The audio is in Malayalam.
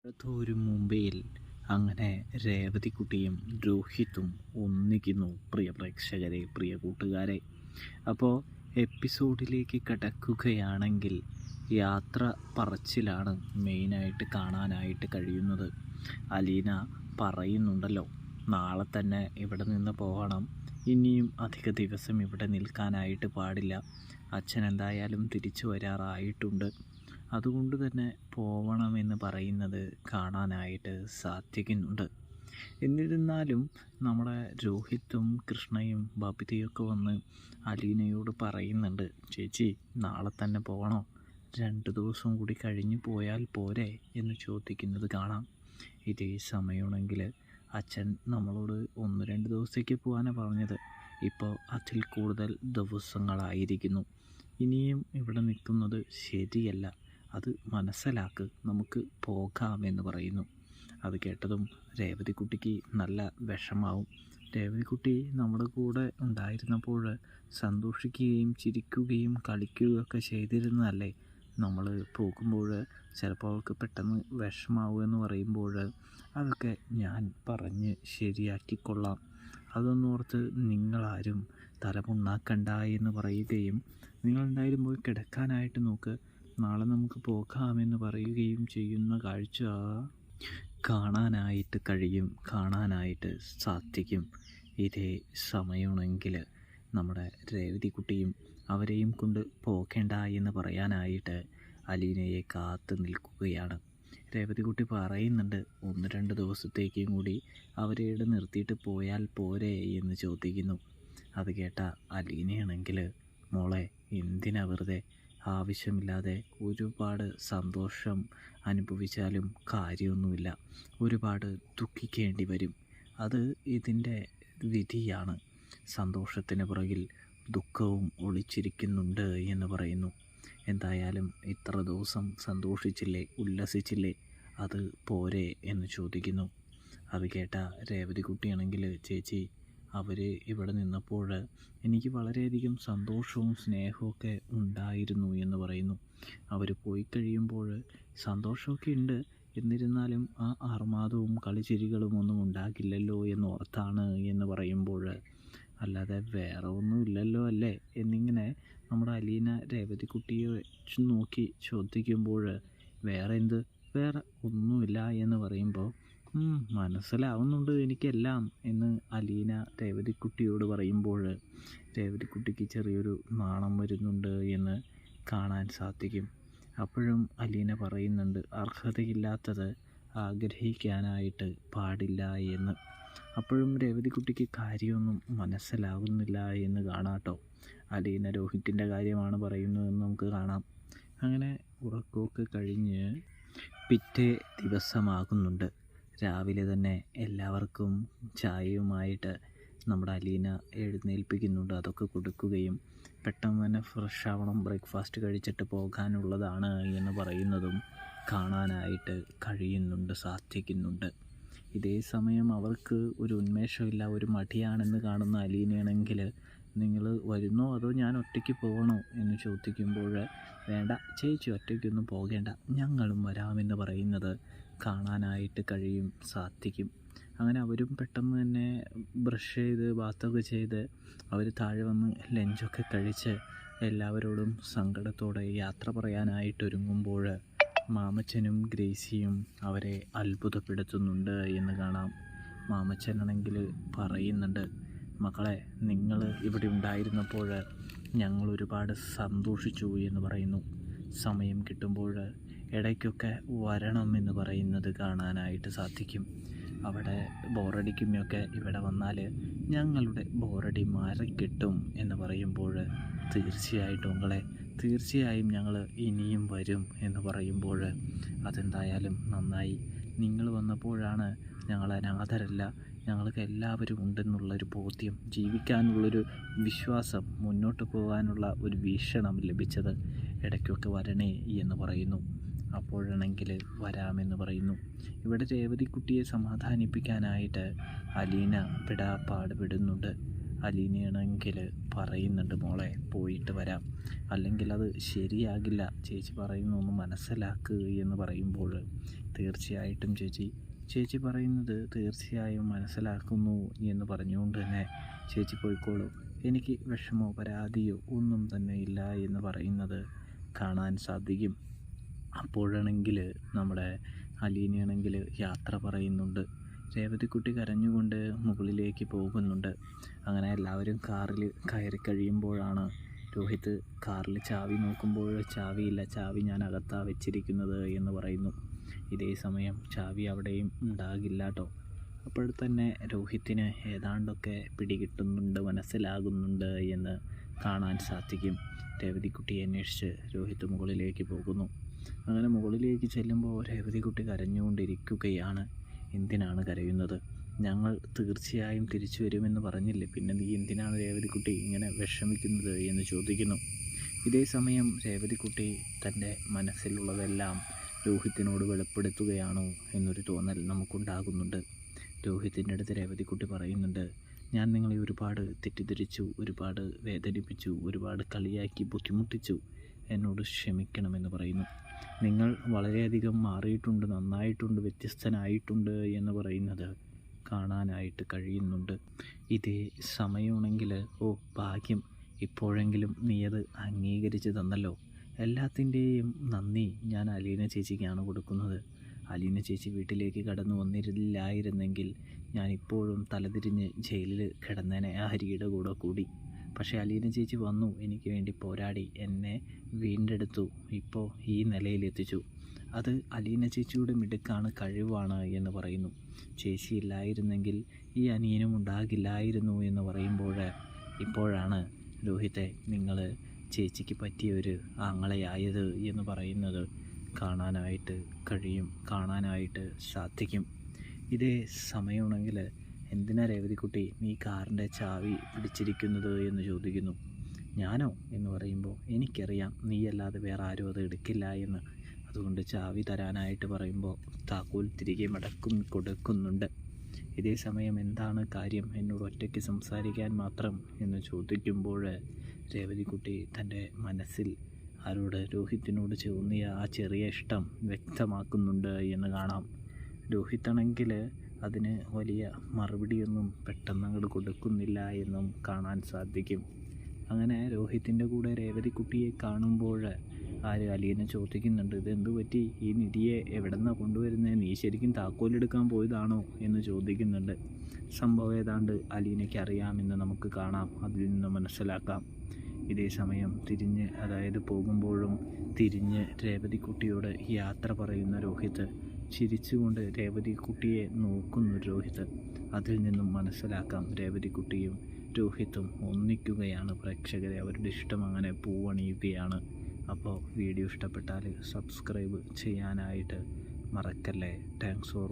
ഒരു മുംബൈയിൽ അങ്ങനെ രേവതിക്കുട്ടിയും രോഹിത്തും ഒന്നിക്കുന്നു. പ്രിയ പ്രേക്ഷകരെ, പ്രിയ കൂട്ടുകാരെ, അപ്പോൾ എപ്പിസോഡിലേക്ക് കടക്കുകയാണെങ്കിൽ യാത്ര പറച്ചിലാണ് മെയിനായിട്ട് കാണാനായിട്ട് കഴിയുന്നത്. അലീന പറയുന്നുണ്ടല്ലോ, നാളെ തന്നെ ഇവിടെ നിന്ന് പോകണം, ഇനിയും അധിക ദിവസം ഇവിടെ നിൽക്കാനായിട്ട് പാടില്ല, അച്ഛൻ എന്തായാലും തിരിച്ചു വരാറായിട്ടുണ്ട്, അതുകൊണ്ട് തന്നെ പോവണമെന്ന് പറയുന്നത് കാണാനായിട്ട് സാധിക്കുന്നുണ്ട്. എന്നിരുന്നാലും നമ്മുടെ രോഹിത്തും കൃഷ്ണയും ബബിതയൊക്കെ വന്ന് അലീനയോട് പറയുന്നുണ്ട്, ചേച്ചി നാളെ തന്നെ പോകണോ, 2 ദിവസം കൂടി കഴിഞ്ഞ് പോയാൽ പോരെ എന്ന് ചോദിക്കുന്നത് കാണാം. ഇതേ സമയമാണെങ്കിൽ അച്ഛൻ നമ്മളോട് 1-2 ദിവസത്തേക്ക് പോകാനാണ് പറഞ്ഞത്, ഇപ്പോൾ അതിൽ കൂടുതൽ ദിവസങ്ങളായിരിക്കുന്നു, ഇനിയും ഇവിടെ നിൽക്കുന്നത് ശരിയല്ല, അത് മനസ്സിലാക്ക്, നമുക്ക് പോകാമെന്ന് പറയുന്നു. അത് കേട്ടതും രേവതിക്കുട്ടിക്ക് നല്ല വിഷമാവും. രേവതിക്കുട്ടി നമ്മുടെ കൂടെ ഉണ്ടായിരുന്നപ്പോൾ സന്തോഷിക്കുകയും ചിരിക്കുകയും കളിക്കുകയൊക്കെ ചെയ്തിരുന്നതല്ലേ. നമ്മൾ പോകുമ്പോൾ ചിലപ്പോൾ അവൾക്ക് പെട്ടെന്ന് വിഷമാവുമെന്ന് പറയുമ്പോൾ അതൊക്കെ ഞാൻ പറഞ്ഞ് ശരിയാക്കിക്കൊള്ളാം, അതൊന്നോർത്ത് നിങ്ങളാരും തലമുണ്ണാക്കണ്ട എന്ന് പറയുകയും, നിങ്ങളെന്തായാലും പോയി കിടക്കാനായിട്ട് നോക്ക്, നാളെ നമുക്ക് പോകാമെന്ന് പറയുകയും ചെയ്യുന്ന കാഴ്ച കാണാനായിട്ട് കഴിയും, കാണാനായിട്ട് സാധിക്കും. ഇതേ സമയമാണെങ്കിൽ നമ്മുടെ രേവതിക്കുട്ടിയും അവരെയും കൊണ്ട് പോകേണ്ട എന്ന് പറയാനായിട്ട് അലീനയെ കാത്തു നിൽക്കുകയാണ്. രേവതിക്കുട്ടി പറയുന്നുണ്ട്, 1-2 ദിവസത്തേക്കും കൂടി അവരെ നിർത്തിയിട്ട് പോയാൽ പോരെ എന്ന് ചോദിക്കുന്നു. അത് കേട്ട അലീനയാണെങ്കിൽ, മോളെ എന്തിനാ വെറുതെ ആവശ്യമില്ലാതെ ഒരുപാട് സന്തോഷം അനുഭവിച്ചാലും കാര്യമൊന്നുമില്ല, ഒരുപാട് ദുഃഖിക്കേണ്ടി വരും, അത് ഇതിൻ്റെ വിധിയാണ്, സന്തോഷത്തിന് പുറകിൽ ദുഃഖവും ഒളിച്ചിരിക്കുന്നുണ്ട് എന്ന് പറയുന്നു. എന്തായാലും ഇത്ര ദിവസം സന്തോഷിച്ചില്ലേ, ഉല്ലസിച്ചില്ലേ, അത് പോരെ എന്ന് ചോദിക്കുന്നു. അത് കേട്ട രേവതിക്കുട്ടിയാണെങ്കിൽ, ചേച്ചി അവർ ഇവിടെ നിന്നപ്പോൾ എനിക്ക് വളരെയധികം സന്തോഷവും സ്നേഹമൊക്കെ ഉണ്ടായിരുന്നു എന്ന് പറയുന്നു. അവർ പോയി കഴിയുമ്പോൾ സന്തോഷമൊക്കെ ഉണ്ട്, എന്നിരുന്നാലും ആ ആർമാദവും കളിച്ചിരികളും ഒന്നും ഉണ്ടാകില്ലല്ലോ എന്ന് ഓർത്താണ് എന്ന് പറയുമ്പോൾ, അല്ലാതെ വേറെ ഒന്നും ഇല്ലല്ലോ അല്ലേ എന്നിങ്ങനെ നമ്മുടെ അലീന രേവതിക്കുട്ടിയെ നോക്കി ചോദിക്കുമ്പോൾ, വേറെ എന്ത്, വേറെ ഒന്നുമില്ല എന്ന് പറയുമ്പോൾ, മനസ്സിലാവുന്നുണ്ട് എനിക്കെല്ലാം എന്ന് അലീന രേവതിക്കുട്ടിയോട് പറയുമ്പോൾ രേവതിക്കുട്ടിക്ക് ചെറിയൊരു നാണം വരുന്നുണ്ട് എന്ന് കാണാൻ സാധിക്കും. അപ്പോഴും അലീന പറയുന്നുണ്ട്, അർഹതയില്ലാത്തത് ആഗ്രഹിക്കാനായിട്ട് പാടില്ല എന്ന്. അപ്പോഴും രേവതിക്കുട്ടിക്ക് കാര്യമൊന്നും മനസ്സിലാകുന്നില്ല എന്ന് കാണാട്ടോ. അലീന രോഹിത്തിൻ്റെ കാര്യമാണ് പറയുന്നതെന്ന് നമുക്ക് കാണാം. അങ്ങനെ ഉറക്കമൊക്കെ കഴിഞ്ഞ് പിറ്റേ ദിവസമാകുന്നുണ്ട്. രാവിലെ തന്നെ എല്ലാവർക്കും ചായയുമായിട്ട് നമ്മുടെ അലീന എഴുന്നേൽപ്പിക്കുന്നുണ്ട്. അതൊക്കെ കൊടുക്കുകയും പെട്ടെന്ന് തന്നെ ഫ്രഷ് ആവണം, ബ്രേക്ക്ഫാസ്റ്റ് കഴിച്ചിട്ട് പോകാനുള്ളതാണ് എന്ന് പറയുന്നതും കാണാനായിട്ട് കഴിയുന്നുണ്ട്, സാധിക്കുന്നുണ്ട്. ഇതേ സമയം അവർക്ക് ഒരു ഉന്മേഷമില്ല, ഒരു മടിയാണെന്ന് കാണുന്ന അലീനയാണെങ്കിൽ, നിങ്ങൾ വരുന്നോ അതോ ഞാൻ ഒറ്റയ്ക്ക് പോകണോ എന്ന് ചോദിക്കുമ്പോൾ, വേണ്ട ചേച്ചി ഒറ്റയ്ക്കൊന്നും പോകേണ്ട, ഞങ്ങളും വരാമെന്ന് പറയുന്നത് കാണാനായിട്ട് കഴിയും, സാധിക്കും. അങ്ങനെ അവരും പെട്ടെന്ന് തന്നെ ബ്രഷ് ചെയ്ത് ബാത്തൊക്കെ ചെയ്ത് അവർ താഴെ വന്ന് ലഞ്ചൊക്കെ കഴിച്ച് എല്ലാവരോടും സങ്കടത്തോടെ യാത്ര പറയാനായിട്ടൊരുങ്ങുമ്പോൾ മാമച്ചനും ഗ്രേസിയും അവരെ അത്ഭുതപ്പെടുത്തുന്നുണ്ട് എന്ന് കാണാം. മാമച്ചനാണെങ്കിൽ പറയുന്നുണ്ട്, മക്കളെ നിങ്ങൾ ഇവിടെ ഉണ്ടായിരുന്നപ്പോൾ ഞങ്ങൾ ഒരുപാട് സന്തോഷിച്ചു എന്ന് പറയുന്നു, സമയം കിട്ടുമ്പോൾ ഇടയ്ക്കൊക്കെ വരണം എന്ന് പറയുന്നത് കാണാനായിട്ട് സാധിക്കും. അവിടെ ബോറടിക്കുമൊക്കെ ഇവിടെ വന്നാൽ ഞങ്ങളുടെ ബോറടി മാറിക്കിട്ടും എന്ന് പറയുമ്പോൾ, തീർച്ചയായിട്ടും മക്കളെ, തീർച്ചയായും ഞങ്ങൾ ഇനിയും വരും എന്ന് പറയുമ്പോൾ, അതെന്തായാലും നന്നായി, നിങ്ങൾ വന്നപ്പോഴാണ് ഞങ്ങൾ അനാഥരല്ല, ഞങ്ങൾക്ക് എല്ലാവരും ഉണ്ടെന്നുള്ളൊരു ബോധ്യം, ജീവിക്കാനുള്ളൊരു വിശ്വാസം, മുന്നോട്ട് പോകാനുള്ള ഒരു വീക്ഷണം ലഭിച്ചത്, ഇടയ്ക്കൊക്കെ വരണേ എന്ന് പറയുന്നു. അപ്പോഴാണെങ്കിൽ വരാമെന്ന് പറയുന്നു. ഇവിടെ രേവതിക്കുട്ടിയെ സമാധാനിപ്പിക്കാനായിട്ട് അലീന പെടാപ്പാട് വിടുന്നുണ്ട്. അലീനയാണെങ്കിൽ പറയുന്നുണ്ട്, മോളെ പോയിട്ട് വരാം, അല്ലെങ്കിൽ അത് ശരിയാകില്ല, ചേച്ചി പറയുന്നൊന്ന് മനസ്സിലാക്കുക എന്ന് പറയുമ്പോൾ തീർച്ചയായിട്ടും ചേച്ചി പറയുന്നത് തീർച്ചയായും മനസ്സിലാക്കുന്നു എന്ന് പറഞ്ഞുകൊണ്ട് തന്നെ ചേച്ചി പോയിക്കോളൂ, എനിക്ക് വിഷമോ പരാതിയോ ഒന്നും തന്നെ ഇല്ല എന്ന് പറയുന്നത് കാണാൻ സാധിക്കും. അപ്പോഴാണെങ്കിൽ നമ്മുടെ അലീനയാണെങ്കിൽ യാത്ര പറയുന്നുണ്ട്. രേവതിക്കുട്ടി കരഞ്ഞുകൊണ്ട് മുകളിലേക്ക് പോകുന്നുണ്ട്. അങ്ങനെ എല്ലാവരും കാറിൽ കയറി കഴിയുമ്പോഴാണ് രോഹിത് കാറിൽ ചാവി നോക്കുമ്പോൾ ചാവിയില്ല, ചാവി ഞാൻ അകത്താ വെച്ചിരിക്കുന്നത് എന്ന് പറയുന്നു. ഇതേ സമയം ചാവി അവിടെയും ഉണ്ടാകില്ല കേട്ടോ. അപ്പോൾ തന്നെ രോഹിത്തിന് ഏതാണ്ടൊക്കെ പിടികിട്ടുന്നുണ്ട്, മനസ്സിലാകുന്നുണ്ട് എന്ന് കാണാൻ സാധിക്കും. രേവതിക്കുട്ടിയെ അന്വേഷിച്ച് രോഹിത് മുകളിലേക്ക് പോകുന്നു. അങ്ങനെ മുകളിലേക്ക് ചെല്ലുമ്പോൾ രേവതിക്കുട്ടി കരഞ്ഞുകൊണ്ടിരിക്കുകയാണ്. എന്തിനാണ് കരയുന്നത്? ഞങ്ങൾ തീർച്ചയായും തിരിച്ചു വരുമെന്ന് പറഞ്ഞില്ലേ, പിന്നെ നീ എന്തിനാണ് രേവതിക്കുട്ടി ഇങ്ങനെ വിഷമിക്കുന്നത് എന്ന് ചോദിക്കുന്നു. ഇതേ സമയം രേവതിക്കുട്ടി തൻ്റെ മനസ്സിലുള്ളതെല്ലാം രോഹിത്തിനോട് വെളിപ്പെടുത്തുകയാണോ എന്നൊരു തോന്നൽ നമുക്കുണ്ടാകുന്നുണ്ട്. രോഹിത്തിൻ്റെ അടുത്ത് രേവതിക്കുട്ടി പറയുന്നുണ്ട്, ഞാൻ നിങ്ങളെ ഒരുപാട് തെറ്റിദ്ധരിച്ചു, ഒരുപാട് വേദനിപ്പിച്ചു, ഒരുപാട് കളിയാക്കി ബുദ്ധിമുട്ടിച്ചു, എന്നോട് ക്ഷമിക്കണമെന്ന് പറയുന്നു. നിങ്ങൾ വളരെയധികം മാറിയിട്ടുണ്ട്, നന്നായിട്ടുണ്ട്, വ്യത്യസ്തനായിട്ടുണ്ട് എന്ന് പറയുന്നത് കാണാനായിട്ട് കഴിയുന്നുണ്ട്. ഇതേ സമയമാണെങ്കിൽ ഭാഗ്യം, ഇപ്പോഴെങ്കിലും നീ അത് അംഗീകരിച്ച് തന്നല്ലോ. എല്ലാത്തിൻ്റെയും നന്ദി ഞാൻ അലീന ചേച്ചിക്കാണ് കൊടുക്കുന്നത്. അലീന ചേച്ചി വീട്ടിലേക്ക് കടന്നു വന്നില്ലായിരുന്നെങ്കിൽ ഞാനിപ്പോഴും തലതിരിഞ്ഞ് ജയിലിൽ കിടന്നേനെ ആ ഹരിയുടെ കൂടെ കൂടി. പക്ഷേ അലീന ചേച്ചി വന്നു, എനിക്ക് വേണ്ടി പോരാടി, എന്നെ വീണ്ടെടുത്തു, ഇപ്പോൾ ഈ നിലയിലെത്തിച്ചു. അത് അലീന ചേച്ചിയുടെ മിടുക്കാണ്, കഴിവാണ് എന്ന് പറയുന്നു. ചേച്ചി ഇല്ലായിരുന്നെങ്കിൽ ഈ അനിയനും ഉണ്ടാകില്ലായിരുന്നു എന്ന് പറയുമ്പോൾ ഇപ്പോഴാണ് രോഹിത്തെ നിങ്ങൾ ചേച്ചിക്ക് പറ്റിയൊരു ആങ്ങളയായത് എന്ന് പറയുന്നത് കാണാനായിട്ട് കഴിയും, കാണാനായിട്ട് സാധിക്കും. ഇതേ സമയമാണെങ്കിൽ എന്തിനാ രേവതിക്കുട്ടി നീ കാറിൻ്റെ ചാവി പിടിച്ചിരിക്കുന്നത് എന്ന് ചോദിക്കുന്നു. ഞാനോ എന്ന് പറയുമ്പോൾ എനിക്കറിയാം നീയല്ലാതെ വേറെ ആരും അത് എടുക്കില്ല എന്ന്. അതുകൊണ്ട് ചാവി തരാനായിട്ട് പറയുമ്പോൾ താക്കോൽ തിരികെ കൊടുക്കുന്നുണ്ട്. ഇതേ സമയം എന്താണ് കാര്യം, എന്നോട് ഒറ്റയ്ക്ക് സംസാരിക്കാൻ മാത്രം എന്ന് ചോദിക്കുമ്പോൾ രേവതിക്കുട്ടി തൻ്റെ മനസ്സിൽ ആരോട്, രോഹിത്തിനോട് തോന്നിയ ആ ചെറിയ ഇഷ്ടം വ്യക്തമാക്കുന്നുണ്ട് എന്ന് കാണാം. രോഹിത്താണെങ്കിൽ അതിന് വലിയ മറുപടിയൊന്നും പെട്ടെന്ന് അങ്ങോട്ട് കൊടുക്കുന്നില്ല എന്നും കാണാൻ സാധിക്കും. അങ്ങനെ രോഹിത്തിൻ്റെ കൂടെ രേവതിക്കുട്ടിയെ കാണുമ്പോൾ അലീന ചോദിക്കുന്നുണ്ട്, ഇതെന്തു പറ്റി, ഈ നിധിയെ എവിടെ നിന്നാണ് കൊണ്ടുവരുന്നത്, നീ ശരിക്കും താക്കോലെടുക്കാൻ പോയതാണോ എന്ന് ചോദിക്കുന്നുണ്ട്. സംഭവം ഏതാണ്ട് അലീനയ്ക്ക് അറിയാമെന്ന് നമുക്ക് കാണാം, അതിൽ നിന്ന് മനസ്സിലാക്കാം. ഇതേ സമയം പോകുമ്പോഴും തിരിഞ്ഞ് രേവതിക്കുട്ടിയോട് യാത്ര പറയുന്ന രോഹിത് ചിരിച്ചുകൊണ്ട് രേവതിക്കുട്ടിയെ നോക്കുന്നു. രോഹിത് അതിൽ നിന്നും മനസ്സിലാക്കാം രേവതിക്കുട്ടിയും രോഹിത്തും ഒന്നിക്കുകയാണ്. പ്രേക്ഷകരെ അവരുടെ ഇഷ്ടം അങ്ങനെ പൂവണിയുകയാണ്. അപ്പോൾ വീഡിയോ ഇഷ്ടപ്പെട്ടാൽ സബ്സ്ക്രൈബ് ചെയ്യാനായിട്ട് മറക്കല്ലേ. Thanks for